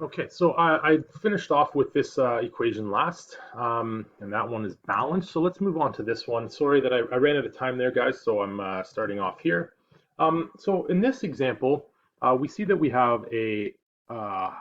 Okay, so I finished off with this equation last, and that one is balanced. So let's move on to this one. Sorry that I ran out of time there, guys, so I'm starting off here. So in this example, we see that we have a uh,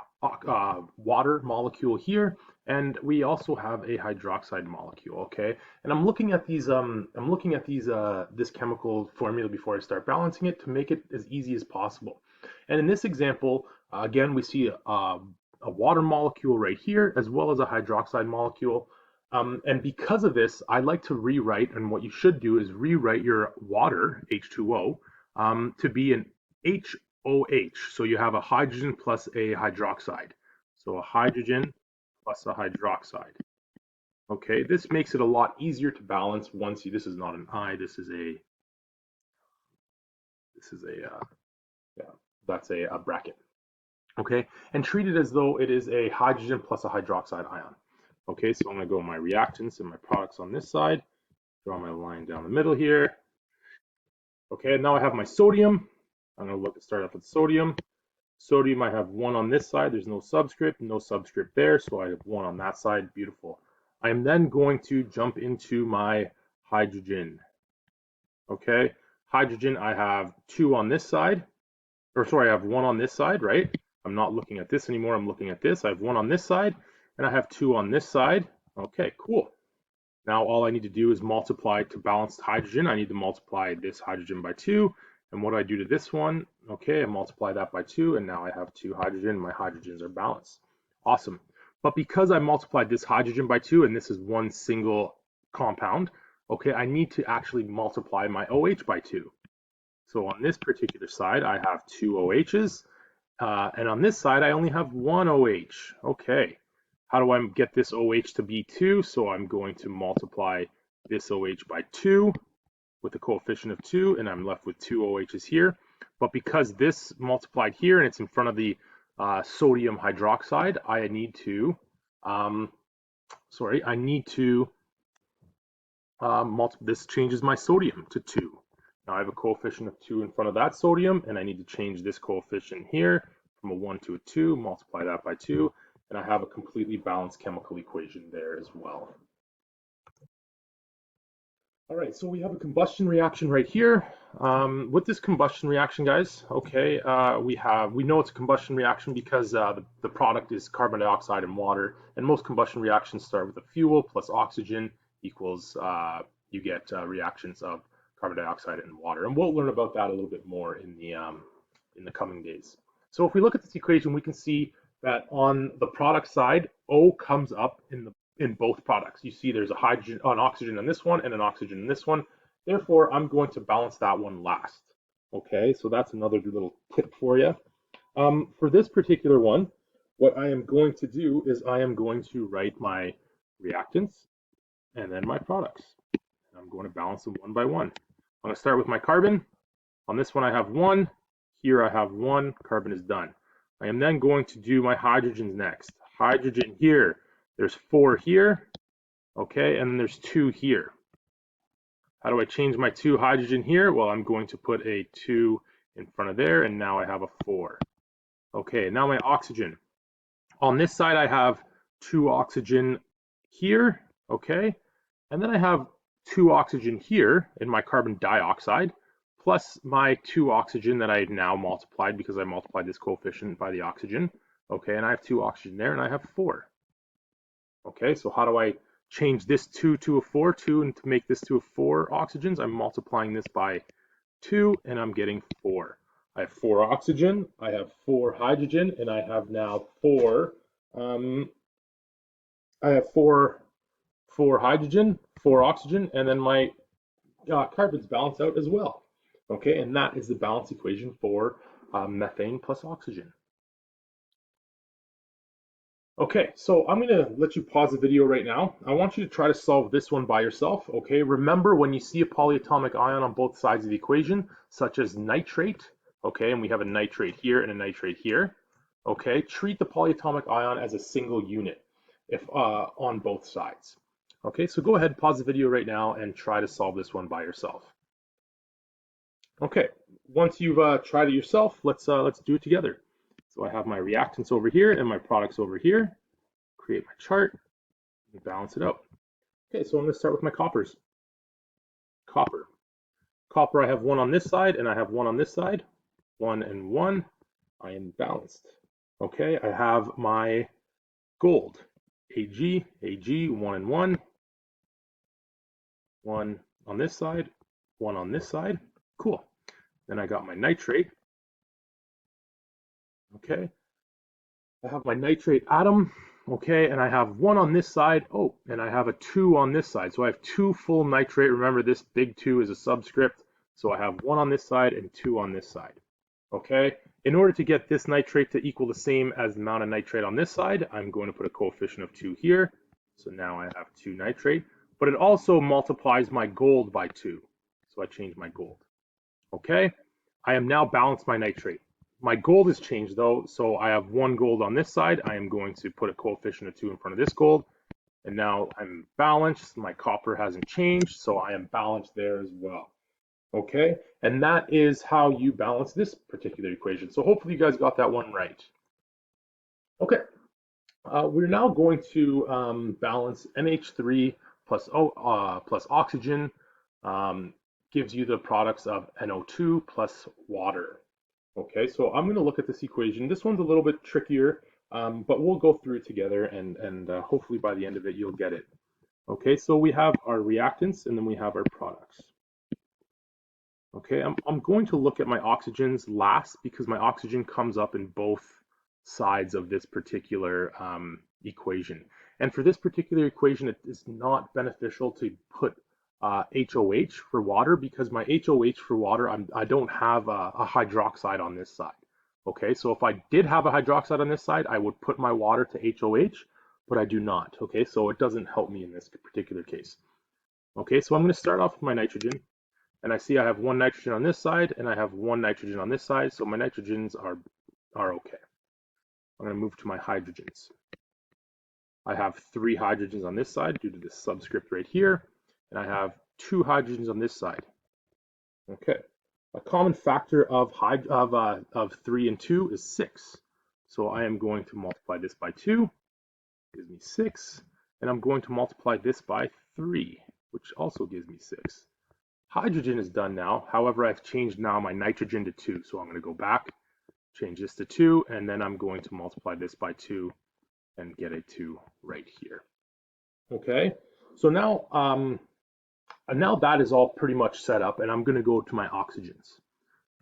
water molecule here, and we also have a hydroxide molecule. Okay, and I'm looking at these this chemical formula before I start balancing it to make it as easy as possible. And in this example, again, we see a water molecule right here, as well as a hydroxide molecule. And because of this, I like to rewrite, and what you should do is rewrite your water, H2O, to be an HOH. So you have a hydrogen plus a hydroxide. So a hydrogen plus a hydroxide. Okay, this makes it a lot easier to balance once you, this is not an I, this is a, yeah, that's a bracket. Okay, and treat it as though it is a hydrogen plus a hydroxide ion. Okay, so I'm going to go my reactants and my products on this side, draw my line down the middle here. Okay, now I have my sodium. I'm going to look at start off with sodium. Sodium, I have one on this side. There's no subscript there, so I have one on that side. Beautiful. I am then going to jump into my hydrogen. Okay, hydrogen, I have two on this side, or sorry, I have one on this side, right? I'm not looking at this anymore. I'm looking at this. I have one on this side, and I have two on this side. Okay, cool. Now all I need to do is multiply to balance hydrogen. I need to multiply this hydrogen by 2. And what do I do to this one? Okay, I multiply that by 2, and now I have 2 hydrogen. My hydrogens are balanced. Awesome. But because I multiplied this hydrogen by 2, and this is one single compound, okay, I need to actually multiply my OH by 2. So on this particular side, I have 2 OHs, and on this side, I only have one OH. Okay, how do I get this OH to be 2? So I'm going to multiply this OH by 2 with a coefficient of 2, and I'm left with 2 OHs here. But because this multiplied here and it's in front of the sodium hydroxide, I need to, this changes my sodium to 2. Now I have a coefficient of 2 in front of that sodium, and I need to change this coefficient here from a 1 to a 2, multiply that by 2, and I have a completely balanced chemical equation there as well. All right, so we have a combustion reaction right here. With this combustion reaction, guys, okay, we know it's a combustion reaction because the product is carbon dioxide and water, and most combustion reactions start with a fuel plus oxygen equals you get reactions of carbon dioxide and water, and we'll learn about that a little bit more in the coming days. So if we look at this equation, we can see that on the product side, O comes up in both products. You see there's an oxygen on this one and an oxygen in this one. Therefore, I'm going to balance that one last. Okay, so that's another little tip for you. For this particular one, what I am going to do is I am going to write my reactants and then my products. I'm going to balance them one by one. I'm going to start with my carbon. On this one, I have 1. Here I have 1. Carbon is done. I am then going to do my hydrogens next. Hydrogen here. There's 4 here. Okay, and then there's 2 here. How do I change my 2 hydrogen here? Well, I'm going to put a 2 in front of there, and now I have a 4. Okay, now my oxygen. On this side, I have 2 oxygen here, okay? And then I have 2 oxygen here in my carbon dioxide, plus my 2 oxygen that I now multiplied because I multiplied this coefficient by the oxygen. Okay, and I have 2 oxygen there, and I have 4. Okay, so how do I change this 2 to a 4, 2, and to make this to a 4 oxygens, I'm multiplying this by 2, and I'm getting 4. I have 4 oxygen, I have 4 hydrogen, and I have now 4, I have 4 hydrogen, 4 oxygen, and then my carbons balance out as well. Okay, and that is the balance equation for methane plus oxygen. Okay, so I'm going to let you pause the video right now. I want you to try to solve this one by yourself, okay? Remember, when you see a polyatomic ion on both sides of the equation, such as nitrate, okay, and we have a nitrate here and a nitrate here, okay, treat the polyatomic ion as a single unit if on both sides. Okay, so go ahead, pause the video right now, and try to solve this one by yourself. Okay, once you've tried it yourself, let's do it together. So I have my reactants over here and my products over here. Create my chart and balance it out. Okay, so I'm going to start with my coppers. Copper. Copper, I have one on this side and I have one on this side. 1 and 1. I am balanced. Okay, I have my gold. AG, 1 and 1. 1 on this side, 1 on this side. Cool. Then I got my nitrate. Okay. I have my nitrate atom. Okay, and I have 1 on this side. Oh, and I have a 2 on this side. So I have 2 full nitrate. Remember, this big 2 is a subscript. So I have 1 on this side and 2 on this side. Okay. In order to get this nitrate to equal the same as the amount of nitrate on this side, I'm going to put a coefficient of 2 here. So now I have 2 nitrate, but it also multiplies my gold by 2. So I change my gold. Okay. I am now balanced my nitrate. My gold has changed though, so I have 1 gold on this side. I am going to put a coefficient of 2 in front of this gold. And now I'm balanced. My copper hasn't changed, so I am balanced there as well. Okay, and that is how you balance this particular equation. So hopefully you guys got that one right. Okay, we're now going to balance NH3 plus oxygen gives you the products of NO2 plus water. Okay, so I'm going to look at this equation. This one's a little bit trickier, but we'll go through it together, and hopefully by the end of it you'll get it. Okay, so we have our reactants and then we have our products. Okay, I'm going to look at my oxygens last because my oxygen comes up in both sides of this particular equation. And for this particular equation, it is not beneficial to put HOH for water because my HOH for water, I don't have a hydroxide on this side. Okay, so if I did have a hydroxide on this side, I would put my water to HOH, but I do not. Okay, so it doesn't help me in this particular case. Okay, so I'm going to start off with my nitrogen. And I see I have 1 nitrogen on this side and I have 1 nitrogen on this side, so my nitrogens are okay. I'm going to move to my hydrogens. I have 3 hydrogens on this side due to this subscript right here, and I have 2 hydrogens on this side. Okay. A common factor of 3 and 2 is 6. So I am going to multiply this by 2, gives me 6, and I'm going to multiply this by 3, which also gives me 6. Hydrogen is done now. However, I've changed now my nitrogen to 2. So I'm going to go back, change this to 2, and then I'm going to multiply this by 2 and get a 2 right here. Okay, so now, now that is all pretty much set up, and I'm going to go to my oxygens.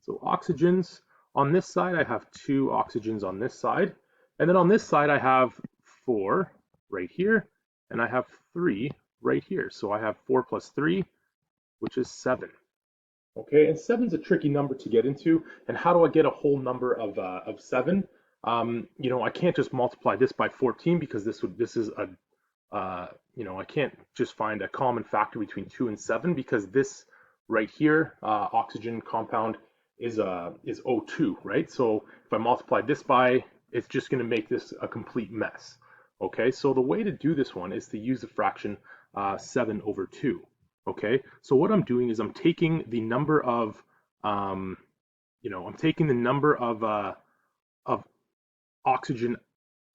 So oxygens, on this side, I have 2 oxygens on this side. And then on this side, I have 4 right here, and I have 3 right here. So I have 4 plus 3, which is 7. Okay, and 7 is a tricky number to get into. And how do I get a whole number of 7? You know, I can't just multiply this by 14 because this is a you know, I can't just find a common factor between 2 and 7 because this right here, oxygen compound is O2, right? So if I multiply this by, it's just going to make this a complete mess. Okay, so the way to do this one is to use the fraction 7 over 2. Okay, so what I'm doing is I'm taking the number of, you know, I'm taking the number of oxygen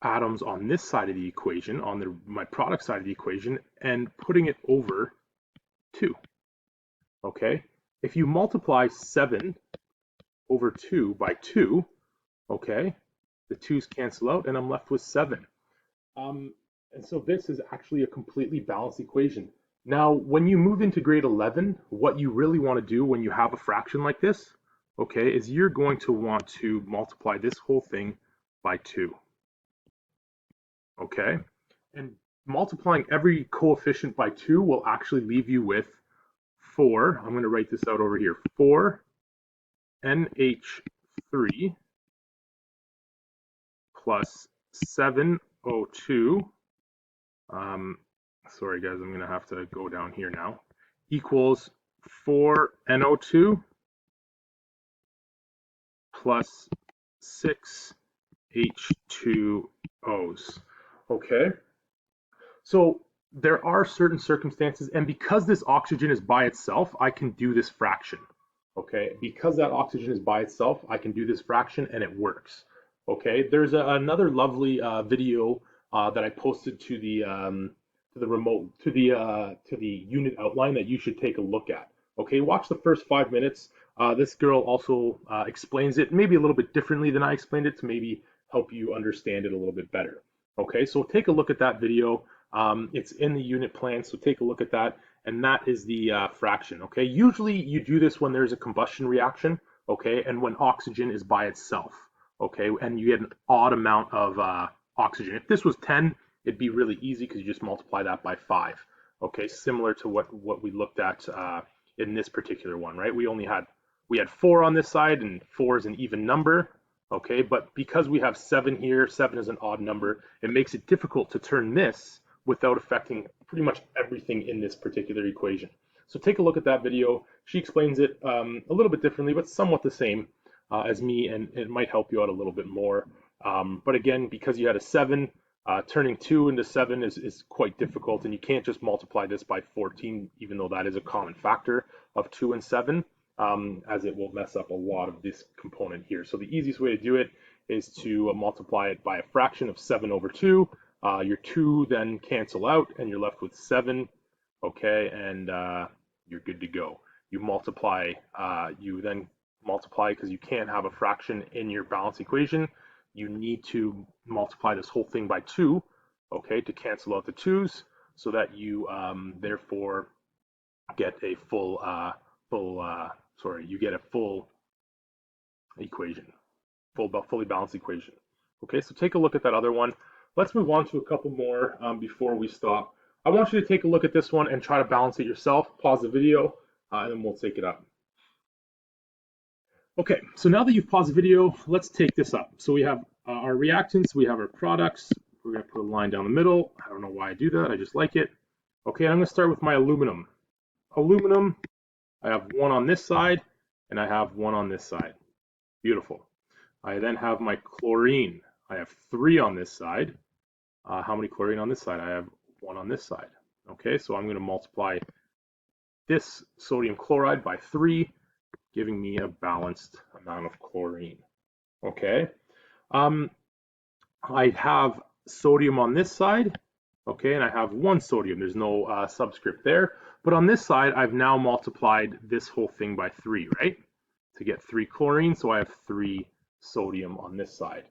atoms on this side of the equation, on my product side of the equation, and putting it over 2. Okay, if you multiply 7 over 2 by 2, okay, the 2's cancel out, and I'm left with 7. And so this is actually a completely balanced equation. Now, when you move into grade 11, what you really want to do when you have a fraction like this, okay, is you're going to want to multiply this whole thing by 2. Okay, and multiplying every coefficient by 2 will actually leave you with 4. I'm going to write this out over here. 4 NH3 plus 7 O2. Sorry guys, I'm going to have to go down here now. Equals 4 NO2 plus 6 H2Os. Okay, so there are certain circumstances, and because this oxygen is by itself, I can do this fraction. Okay, because that oxygen is by itself, I can do this fraction and it works. Okay, there's another lovely video that I posted to the remote to the unit outline that you should take a look at. Okay, watch the first 5 minutes. This girl also explains it maybe a little bit differently than I explained it to maybe help you understand it a little bit better. Okay, so take a look at that video. It's in the unit plan, so take a look at that. And that is the fraction. Okay, usually you do this when there's a combustion reaction. Okay, and when oxygen is by itself. Okay, and you get an odd amount of oxygen. If this was 10, it'd be really easy because you just multiply that by 5. Okay, similar to what we looked at in this particular one, right? We had 4 on this side, and 4 is an even number. Okay, but because we have 7 here, 7 is an odd number, it makes it difficult to turn this without affecting pretty much everything in this particular equation. So take a look at that video. She explains it a little bit differently, but somewhat the same as me, and it might help you out a little bit more. But again, because you had a 7, turning 2 into 7 is quite difficult, and you can't just multiply this by 14, even though that is a common factor of 2 and 7, as it will mess up a lot of this component here. So the easiest way to do it is to multiply it by a fraction of 7 over 2. Your 2 then cancel out, and you're left with 7, okay, and you're good to go. You then multiply because you can't have a fraction in your balance equation. You need to multiply this whole thing by 2, okay, to cancel out the 2's so that you therefore get a full equation, fully balanced equation. Okay, so take a look at that other one. Let's move on to a couple more before we stop. I want you to take a look at this one and try to balance it yourself. Pause the video, and then we'll take it up. Okay, so now that you've paused the video, let's take this up. So we have our reactants, we have our products. We're going to put a line down the middle. I don't know why I do that, I just like it. Okay, I'm going to start with my aluminum. Aluminum, I have 1 on this side, and I have 1 on this side. Beautiful. I then have my chlorine. I have 3 on this side. How many chlorine on this side? I have 1 on this side. Okay, so I'm going to multiply this sodium chloride by 3, giving me a balanced amount of chlorine. Okay, I have sodium on this side, okay, and I have 1 sodium. There's no subscript there, but on this side, I've now multiplied this whole thing by 3, right, to get 3 chlorine, so I have 3 sodium on this side.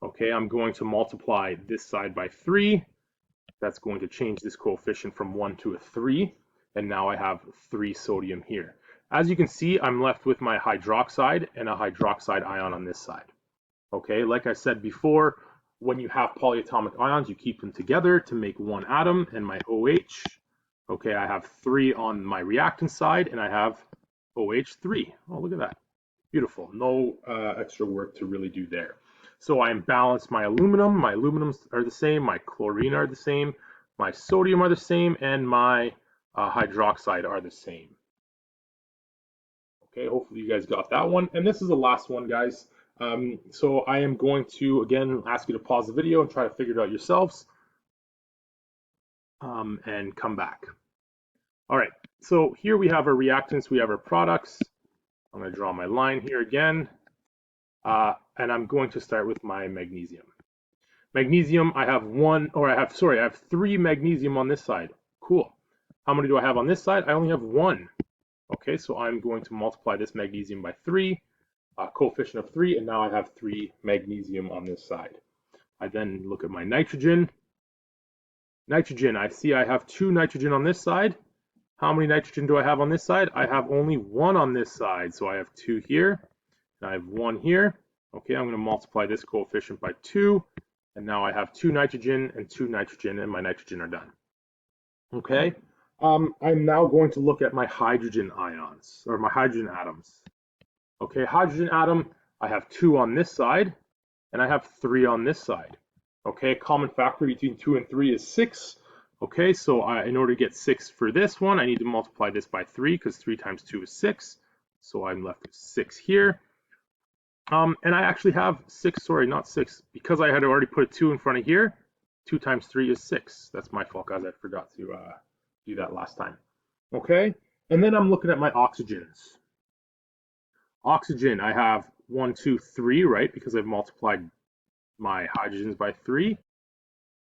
Okay, I'm going to multiply this side by 3. That's going to change this coefficient from 1 to a 3, and now I have 3 sodium here. As you can see, I'm left with my hydroxide and a hydroxide ion on this side. Okay, like I said before, when you have polyatomic ions, you keep them together to make 1 atom, and my OH, okay, I have 3 on my reactant side, and I have OH3. Oh, look at that. Beautiful. No extra work to really do there. So I'm balanced my aluminum. My aluminums are the same. My chlorine are the same. My sodium are the same, and my hydroxide are the same. Okay, hopefully you guys got that one. And this is the last one, guys. So I am going to, again, ask you to pause the video and try to figure it out yourselves and come back. All right, so here we have our reactants, we have our products. I'm going to draw my line here again, and I'm going to start with my magnesium. Magnesium, I have 3 magnesium on this side. Cool. How many do I have on this side? I only have 1. Okay, so I'm going to multiply this magnesium by 3, coefficient of 3, and now I have 3 magnesium on this side. I then look at my nitrogen. Nitrogen, I see I have 2 nitrogen on this side. How many nitrogen do I have on this side? I have only 1 on this side, so I have 2 here, and I have 1 here. Okay, I'm going to multiply this coefficient by 2, and now I have 2 nitrogen, and my nitrogen are done. Okay, I'm now going to look at my hydrogen ions, or my hydrogen atoms. Okay, hydrogen atom, I have 2 on this side, and I have 3 on this side. Okay, common factor between 2 and 3 is 6. Okay, so in order to get 6 for this one, I need to multiply this by 3, because 3 times 2 is 6. So I'm left with 6 here. And I actually have 6, sorry, not 6, because I had already put a 2 in front of here. 2 times 3 is 6. That's my fault, guys. I forgot to do that last time. Okay, and then I'm looking at my oxygens. Oxygen, I have 1, 2, 3, right? Because I've multiplied my hydrogens by 3.